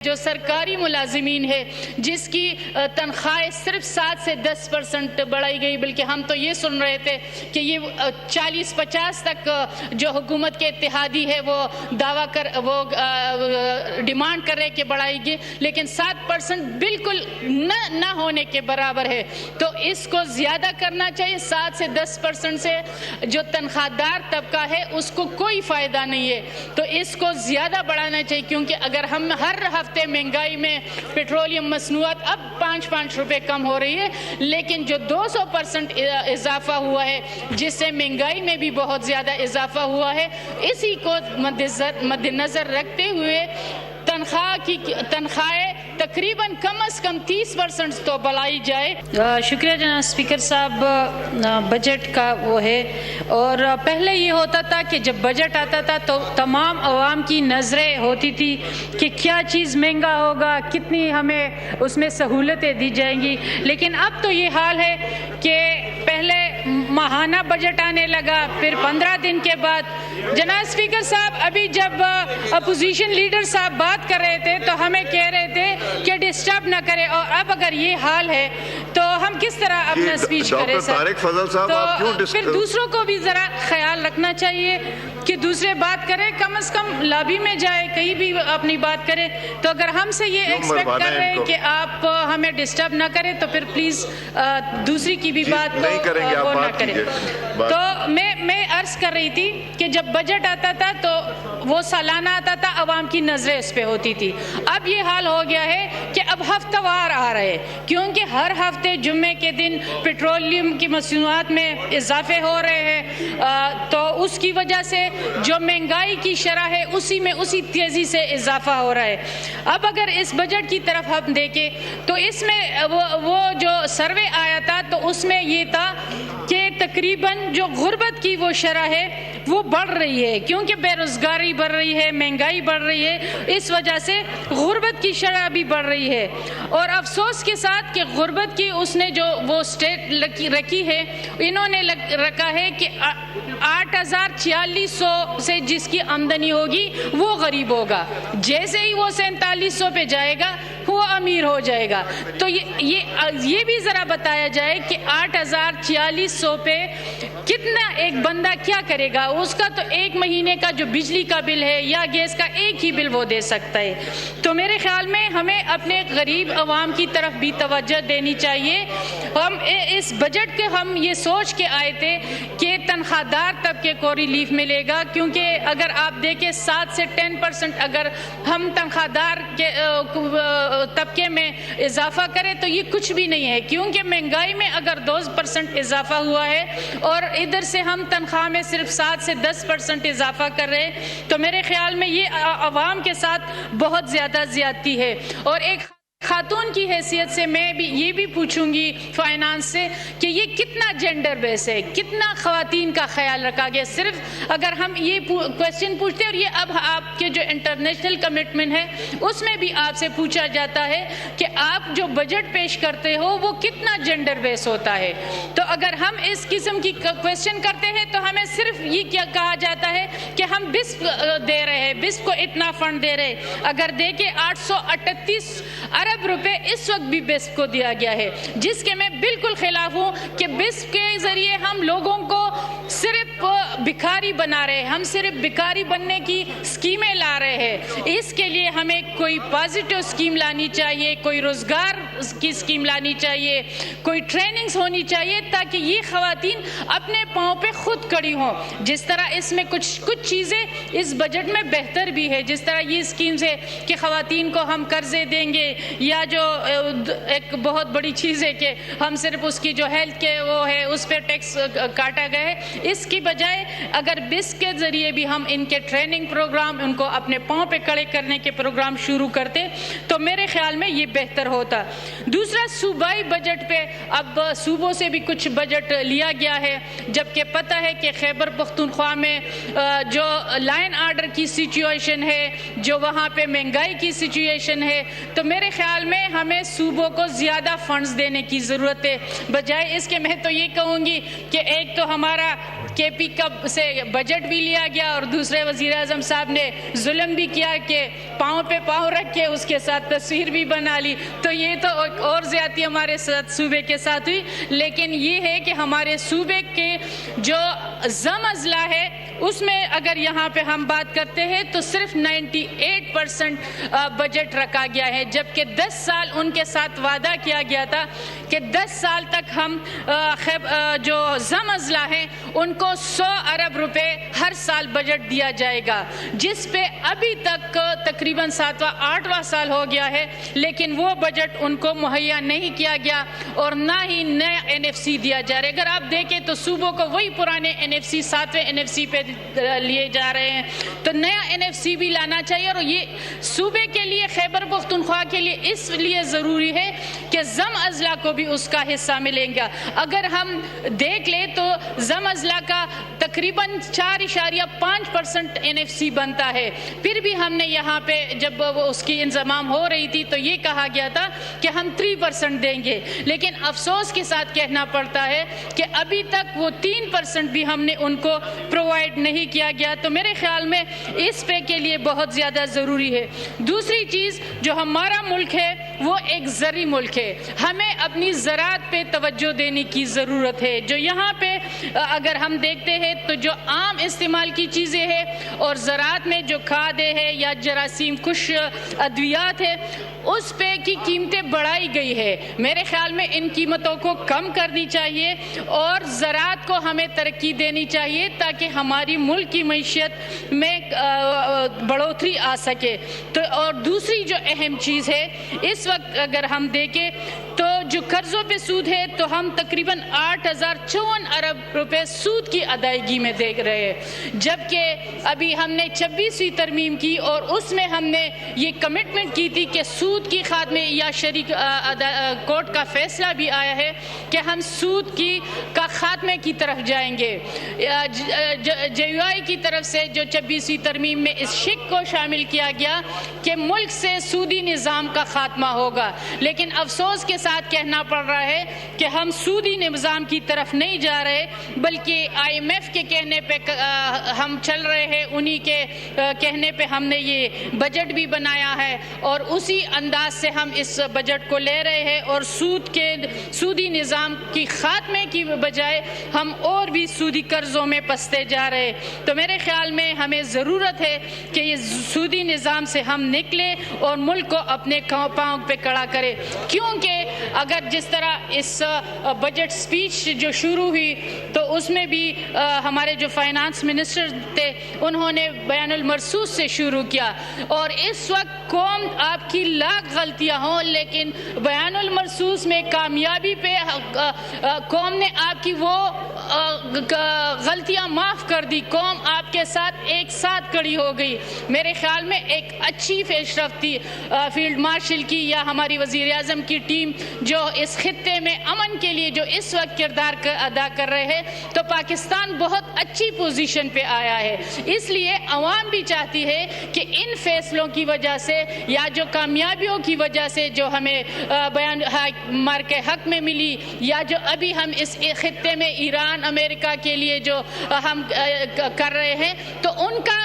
جو سرکاری ملازمین ہے جس کی تنخواہیں صرف 7 سے 10% بڑھائی گئی، بلکہ ہم تو یہ سن رہے تھے کہ یہ 40-50 تک جو حکومت کے اتحادی ہے وہ ڈیمانڈ کر رہے کہ بڑھائے گی، لیکن 7% بالکل نہ ہونے کے برابر ہے۔ تو اس کو زیادہ کرنا چاہیے۔ 7 سے 10% سے جو تنخواہ دار طبقہ ہے اس کو کوئی فائدہ نہیں ہے، تو اس کو زیادہ بڑھانا چاہیے، کیونکہ اگر ہم ہر ہفتے مہنگائی میں پیٹرولیم مصنوعات اب 5 روپے کم ہو رہی ہے، لیکن جو 200% اضافہ ہوا ہے جس سے مہنگائی میں بھی بہت زیادہ اضافہ ہوا ہے، اسی کو مد نظر رکھتے ہوئے تنخواہیں تقریباً کم از کم 30% تو بڑھائی جائے۔ شکریہ جناب اسپیکر صاحب۔ بجٹ کا وہ ہے، اور پہلے یہ ہوتا تھا کہ جب بجٹ آتا تھا تو تمام عوام کی نظریں ہوتی تھی کہ کیا چیز مہنگا ہوگا، کتنی ہمیں اس میں سہولتیں دی جائیں گی، لیکن اب تو یہ حال ہے کہ پہلے ماہانہ بجٹ آنے لگا، پھر 15 دن کے بعد۔ جناب اسپیکر صاحب، ابھی جب اپوزیشن لیڈر صاحب بات کر رہے تھے تو ہمیں کہہ رہے تھے کہ ڈسٹرب نہ کرے، اور اب اگر یہ حال ہے تو ہم کس طرح اپنا اسپیچ کریں سر؟ تو پھر دوسروں کو بھی ذرا خیال رکھنا چاہیے کہ دوسرے بات کریں، کم از کم لابی میں جائے، کہیں بھی اپنی بات کریں۔ تو اگر ہم سے یہ ایکسپیکٹ کر رہے ہیں کہ آپ ہمیں ڈسٹرب نہ کریں تو پھر پلیز دوسری کی بھی بات کو وہ نہ کریں۔ تو میں عرض کر رہی تھی کہ جب بجٹ آتا تھا تو وہ سالانہ آتا تھا، عوام کی نظریں اس پہ ہوتی تھی۔ اب یہ حال ہو گیا ہے کہ اب ہفتہ وار آ رہے، کیونکہ ہر ہفتے جمعے کے دن پیٹرولیم کی مصنوعات میں اضافے ہو رہے ہیں، تو اس کی وجہ سے جو مہنگائی کی شرح ہے اسی تیزی سے اضافہ ہو رہا ہے۔ اب اگر اس بجٹ کی طرف ہم دیکھیں تو اس میں وہ جو سروے آیا تھا تو اس میں یہ تھا کہ تقریباً جو غربت کی وہ شرح ہے وہ بڑھ رہی ہے، کیونکہ بے روزگاری بڑھ رہی ہے، مہنگائی بڑھ رہی ہے، اس وجہ سے غربت کی شرح بھی بڑھ رہی ہے۔ اور افسوس کے ساتھ کہ غربت کی اس نے جو وہ سٹیٹ رکھی ہے، انہوں نے رکھا ہے کہ 8,4600 سے جس کی آمدنی ہوگی وہ غریب ہوگا، جیسے ہی وہ 4700 پہ جائے گا وہ امیر ہو جائے گا۔ تو یہ بھی ذرا بتایا جائے کہ 8,4600 پہ کتنا ایک بندہ کیا کرے گا؟ اس کا تو ایک مہینے کا جو بجلی کا بل ہے یا گیس کا ایک ہی بل وہ دے سکتا ہے۔ تو میرے خیال میں ہمیں اپنے غریب عوام کی طرف بھی توجہ دینی چاہیے۔ ہم اس بجٹ کے ہم یہ سوچ کے آئے تھے کہ تنخواہ دار طبقے کو ریلیف ملے گا، کیونکہ اگر آپ دیکھیں 7 سے 10% اگر ہم تنخواہ دار کے طبقے میں اضافہ کریں تو یہ کچھ بھی نہیں ہے، کیونکہ مہنگائی میں اگر 2% اضافہ ہوا ہے اور ادھر سے ہم تنخواہ میں صرف 7 سے 10% اضافہ کر رہے ہیں، تو میرے خیال میں یہ عوام کے ساتھ بہت زیادہ زیادتی ہے۔ اور ایک خاتون کی حیثیت سے میں بھی یہ بھی پوچھوں گی فائنانس سے کہ یہ کتنا جینڈر بیس ہے، کتنا خواتین کا خیال رکھا گیا؟ صرف اگر ہم یہ کویسچن پوچھتے ہیں، اور یہ اب آپ کے جو انٹرنیشنل کمٹمنٹ ہے اس میں بھی آپ سے پوچھا جاتا ہے کہ آپ جو بجٹ پیش کرتے ہو وہ کتنا جینڈر بیس ہوتا ہے، تو اگر ہم اس قسم کی کویسچن کرتے ہیں تو ہمیں صرف یہ کیا کہا جاتا ہے کہ ہم بسپ دے رہے ہیں، بسپ کو اتنا فنڈ دے رہے۔ اگر دیکھیں 838 ارب روپے اس وقت بھی بسپ کو دیا گیا ہے، جس کے میں بالکل خلاف ہوں کہ بسپ کے ذریعے ہم لوگوں کو صرف بھکاری بنا رہے ہیں، ہم صرف بھکاری بننے کی سکیمیں لا رہے ہیں۔ اس کے لیے ہمیں کوئی پازیٹیو سکیم لانی چاہیے، کوئی روزگار کی سکیم لانی چاہیے، کوئی ٹریننگز ہونی چاہیے تاکہ یہ خواتین اپنے پاؤں پہ خود کھڑی ہوں۔ جس طرح اس میں کچھ چیزیں اس بجٹ میں بہتر بھی ہے، جس طرح یہ سکیمز ہے کہ خواتین کو ہم قرضے دیں گے، یا جو ایک بہت بڑی چیز ہے کہ ہم صرف اس کی جو ہیلتھ کے وہ ہے اس پہ ٹیکس کاٹا گیا ہے، اس کی بجائے اگر بس کے ذریعے بھی ہم ان کے ٹریننگ پروگرام، ان کو اپنے پاؤں پہ کھڑے کرنے کے پروگرام شروع کرتے تو میرے خیال میں یہ بہتر ہوتا۔ دوسرا صوبائی بجٹ پہ اب صوبوں سے بھی کچھ بجٹ لیا گیا ہے، جبکہ پتہ ہے کہ خیبر پختونخوا میں جو لائن آرڈر کی سچویشن ہے، جو وہاں پہ مہنگائی کی سچویشن ہے، تو میرے خیال میں ہمیں صوبوں کو زیادہ فنڈز دینے کی ضرورت ہے، بجائے اس کے میں تو یہ کہوں گی کہ ایک تو ہمارا کے پی کب سے بجٹ بھی لیا گیا اور دوسرے وزیر اعظم صاحب نے ظلم بھی کیا کہ پاؤں پہ پاؤں رکھ کے اس کے ساتھ تصویر بھی بنا لی. تو یہ تو اور زیادتی ہمارے ساتھ صوبے کے ساتھ ہوئی. لیکن یہ ہے کہ ہمارے صوبے کے جو ضم اضلاع ہے اس میں اگر یہاں پہ ہم بات کرتے ہیں تو صرف 98% بجٹ رکھا گیا ہے, جبکہ 10 سال ان کے ساتھ وعدہ کیا گیا تھا کہ 10 سال تک ہم جو ضم اضلاع ہیں ان کو 100 ارب روپے ہر سال بجٹ دیا جائے گا, جس پہ ابھی تک تقریباً 7واں 8واں سال ہو گیا ہے, لیکن وہ بجٹ ان کو مہیا نہیں کیا گیا اور نہ ہی نیا NFC دیا جا رہا ہے. اگر آپ دیکھیں تو صوبوں کو وہی پرانے NFC 7ویں NFC پہ لیے جا رہے ہیں, تو نیا NFC بھی لانا چاہیے. اور یہ صوبے کے لیے خیبر پختونخوا کے لیے اس لیے ضروری ہے کہ ضم اضلاع کو بھی اس کا حصہ ملیں گا. اگر ہم دیکھ لیں تو ضم اضلاع کا تقریباً 4.5% NFC بنتا ہے. پھر بھی ہم نے یہاں پہ جب اس کی انضمام ہو رہی تھی تو یہ کہا گیا تھا کہ ہم 3% دیں گے, لیکن افسوس کے ساتھ کہنا پڑتا ہے کہ ابھی تک وہ 3% بھی ہم نے ان کو پرووائڈ نہیں کیا گیا. تو میرے خیال میں اس پہ کے لیے بہت زیادہ ضروری ہے. دوسری چیز جو ہمارا ملک ہے وہ ایک زرعی ملک ہے, ہمیں اپنی زراعت پہ توجہ دینے کی ضرورت ہے. جو یہاں پہ اگر ہم دیکھتے ہیں تو جو عام استعمال کی چیزیں ہیں اور زراعت میں جو کھادیں ہیں یا جراثیم کش ادویات ہے اس پہ کی قیمتیں بڑھائی گئی ہے. میرے خیال میں ان قیمتوں کو کم کرنی چاہیے اور زراعت کو ہمیں ترقی دینی چاہیے تاکہ ہماری ملک کی معیشت میں بڑھوتری آ سکے. تو اور دوسری جو اہم چیز ہے اس وقت اگر ہم دیکھیں تو جو قرضوں پہ سود ہے تو ہم تقریباً 8,054 ارب روپے سود کی ادائیگی میں دیکھ رہے ہیں, جبکہ ابھی ہم نے 26ویں ترمیم کی اور اس میں ہم نے یہ کمٹمنٹ کی تھی کہ سود کی خاتمے یا شریک کورٹ کا فیصلہ بھی آیا ہے کہ ہم سود کا خاتمے کی طرف جائیں گے. JUI کی طرف سے جو 26ویں ترمیم میں اس شق کو شامل کیا گیا کہ ملک سے سودی نظام کا خاتمہ ہوگا, لیکن افسوس کے ساتھ کہنا پڑ رہا ہے کہ ہم سودی نظام کی طرف نہیں جا رہے بلکہ IMF کے کہنے پہ ہم چل رہے ہیں, انہی کے کہنے پہ ہم نے یہ بجٹ بھی بنایا ہے اور اسی انداز سے ہم اس بجٹ کو لے رہے ہیں اور سودی نظام کی خاتمے کی بجائے ہم اور بھی سودی قرضوں میں پستے جا رہے. تو میرے خیال میں ہمیں ضرورت ہے کہ یہ سودی نظام سے ہم نکلیں اور ملک کو اپنے پاؤں پہ کھڑا کرے, کیونکہ اگر جس طرح اس بجٹ سپیچ جو شروع ہوئی تو اس میں بھی ہمارے جو فائنانس منسٹر تھے انہوں نے بیان المرصوص سے شروع کیا اور اس وقت قوم آپ کی لاکھ غلطیاں ہوں لیکن بیان المرصوص میں کامیابی پہ قوم نے آپ کی وہ غلطیاں معاف کر دی, قوم آپ کے ساتھ ایک ساتھ کھڑی ہو گئی. میرے خیال میں ایک اچھی پیش رفت تھی فیلڈ مارشل کی یا ہماری وزیر اعظم کی ٹیم جو اس خطے میں امن کے لیے جو اس وقت کردار ادا کر رہے ہیں, تو پاکستان بہت اچھی پوزیشن پہ آیا ہے. اس لیے عوام بھی چاہتی ہے کہ ان فیصلوں کی وجہ سے یا جو کامیابیوں کی وجہ سے جو ہمیں بیان مار کے حق میں ملی یا جو ابھی ہم اس خطے میں ایران امریکہ کے لیے جو ہم کر رہے ہیں تو ان کا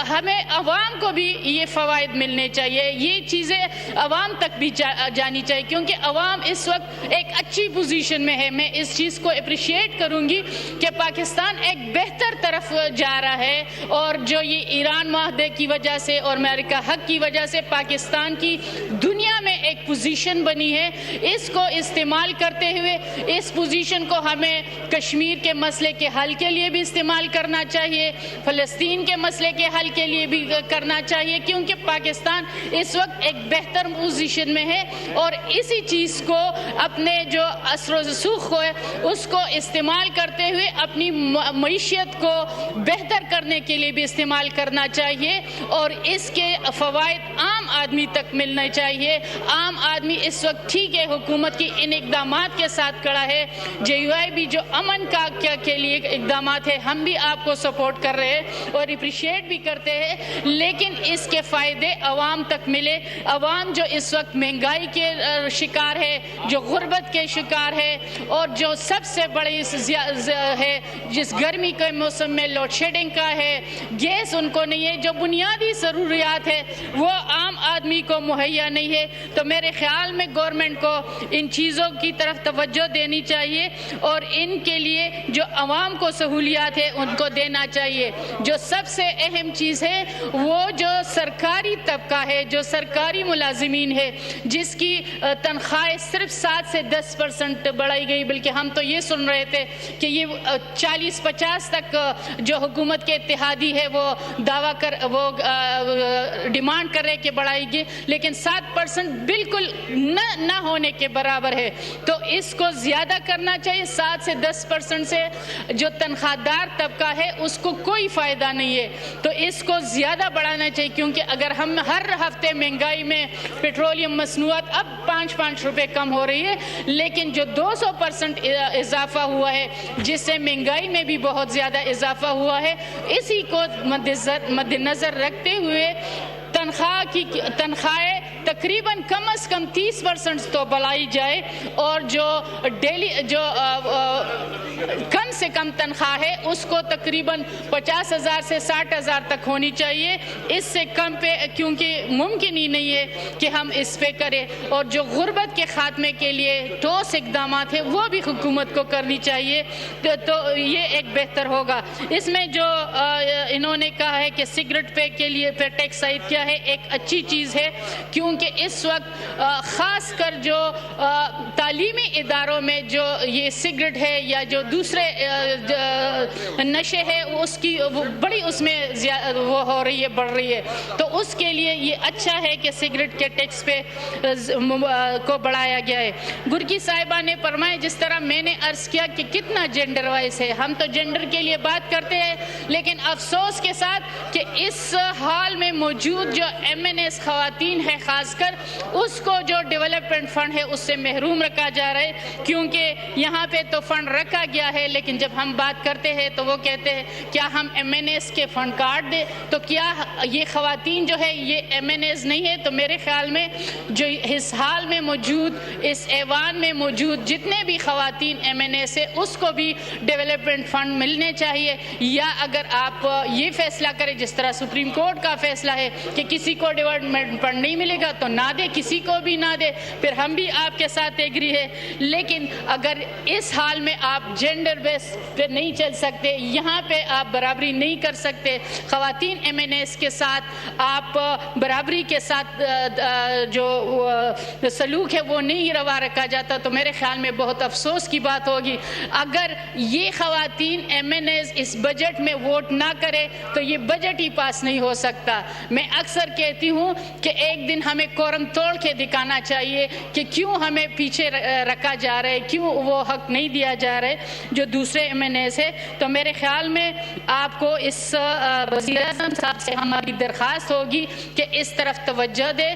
ہمیں عوام کو بھی یہ فوائد ملنے چاہیے, یہ چیزیں عوام تک بھی جانی چاہیے کیونکہ عوام اس وقت ایک اچھی پوزیشن میں ہے. میں اس چیز کو اپریشیٹ کروں گی کہ پاکستان ایک بہتر طرف جا رہا ہے اور جو یہ ایران معاہدے کی وجہ سے اور امریکہ حق کی وجہ سے پاکستان کی دنیا میں ایک پوزیشن بنی ہے, اس کو استعمال کرتے ہوئے اس پوزیشن کو ہمیں کشمیر کے مسئلے کے حل کے لیے بھی استعمال کرنا چاہیے, فلسطین کے مسئلے کے حل کے لیے بھی کرنا چاہیے, کیونکہ پاکستان اس وقت ایک بہتر پوزیشن میں ہے اور اسی چیز کو اپنے جو اثر و رسوخ ہے اس کو استعمال کرتے ہوئے اپنی معیشت کو بہتر کرنے کے لیے بھی استعمال کرنا چاہیے اور اس کے فوائد عام آدمی تک ملنا چاہیے. عام عام آدمی اس وقت ٹھیک ہے حکومت کی ان اقدامات کے ساتھ کھڑا ہے, JUIB جو امن کا کے لیے اقدامات ہیں ہم بھی آپ کو سپورٹ کر رہے ہیں اور اپریشیٹ بھی کرتے ہیں, لیکن اس کے فائدے عوام تک ملے. عوام جو اس وقت مہنگائی کے شکار ہے, جو غربت کے شکار ہے, اور جو سب سے بڑی ہے جس گرمی کے موسم میں لوڈ شیڈنگ کا ہے, گیس ان کو نہیں ہے, جو بنیادی ضروریات ہے وہ عام آدمی کو مہیا نہیں ہے. تو میرے خیال میں گورنمنٹ کو ان چیزوں کی طرف توجہ دینی چاہیے اور ان کے لیے جو عوام کو سہولیات ہے ان کو دینا چاہیے. جو سب سے اہم چیز ہے وہ جو سرکاری طبقہ ہے, جو سرکاری ملازمین ہے, جس کی تنخواہیں صرف 7 سے 10% بڑھائی گئی, بلکہ ہم تو یہ سن رہے تھے کہ یہ 40-50 تک جو حکومت کے اتحادی ہے وہ دعویٰ وہ ڈیمانڈ کر رہے کہ بڑھائے گی, لیکن 7% بالکل نہ ہونے کے برابر ہے. تو اس کو زیادہ کرنا چاہیے. 7 سے 10% سے جو تنخواہ دار طبقہ ہے اس کو کوئی فائدہ نہیں ہے, تو اس کو زیادہ بڑھانا چاہیے. کیونکہ اگر ہم ہر ہفتے مہنگائی میں پیٹرولیم مصنوعات اب 5 روپے کم ہو رہی ہے, لیکن جو 200% اضافہ ہوا ہے جس سے مہنگائی میں بھی بہت زیادہ اضافہ ہوا ہے, اسی کو مد نظر رکھتے ہوئے تنخواہیں تقریباً کم از کم 30% تو بڑھائی جائے, اور جو جو کم سے کم تنخواہ ہے اس کو تقریباً 50,000 سے 60,000 تک ہونی چاہیے. اس سے کم پہ کیونکہ ممکن ہی نہیں ہے کہ ہم اس پہ کریں. اور جو غربت کے خاتمے کے لیے ٹھوس اقدامات ہیں وہ بھی حکومت کو کرنی چاہیے, تو یہ ایک بہتر ہوگا. اس میں جو انہوں نے کہا ہے کہ سگریٹ پہ کے لیے پہ ٹیکس عائد کیا ہے, ایک اچھی چیز ہے, کیونکہ اس وقت خاص کر جو تعلیمی اداروں میں جو یہ سگریٹ ہے یا جو دوسرے نشے ہے اس کی بڑی اس میں وہ ہو رہی ہے, بڑھ رہی ہے. تو اس کے لیے یہ اچھا ہے کہ سگریٹ کے ٹیکس پہ کو بڑھایا گیا ہے. گرکی صاحبہ نے فرمایا, جس طرح میں نے عرض کیا کہ کتنا جینڈر وائز ہے, ہم تو جینڈر کے لیے بات کرتے ہیں, لیکن افسوس کے ساتھ کہ اس حال میں موجود جو MNS خواتین ہے خاص کر, اس کو جو ڈیولپمنٹ فنڈ ہے اس سے محروم رکھا جا رہا ہے. کیونکہ یہاں پہ تو فنڈ رکھا گیا ہے, لیکن جب ہم بات کرتے ہیں تو وہ کہتے ہیں کیا ہم MNS کے فنڈ کاٹ دیں, تو کیا یہ خواتین جو ہے یہ MNS نہیں ہے. تو میرے خیال میں جو اس حال میں موجود اس ایوان میں موجود جتنے بھی خواتین MNS ہے اس کو بھی ڈیولپمنٹ فنڈ ملنے چاہیے, یا اگر آپ یہ فیصلہ کریں جس طرح سپریم کورٹ کا فیصلہ ہے کہ کسی کو ڈیولپمنٹ فنڈ نہیں ملے گا تو نہ دے, کسی کو بھی نہ دے, پھر ہم بھی آپ کے ساتھ ایگری ہے. لیکن اگر اس حال میں آپ جینڈر بیس پہ نہیں چل سکتے, یہاں پہ آپ برابری نہیں کر سکتے, خواتین MNS کے ساتھ آپ برابری کے ساتھ جو سلوک ہے وہ نہیں روا رکھا جاتا, تو میرے خیال میں بہت افسوس کی بات ہوگی. اگر یہ خواتین MNS اس بجٹ میں ووٹ نہ کرے تو یہ بجٹ ہی پاس نہیں ہو سکتا. میں اکثر کہتی ہوں کہ ایک دن ہمیں کورم توڑ کے دکھانا چاہیے کہ کیوں ہمیں پیچھے رکھا جا رہا ہے, کیوں وہ حق نہیں دیا جا رہا ہے جو دوسرے MNS ہے. تو میرے خیال میں آپ کو اس وزیر اعظم صاحب سے ہماری درخواست ہوگی کہ اس طرف توجہ دے.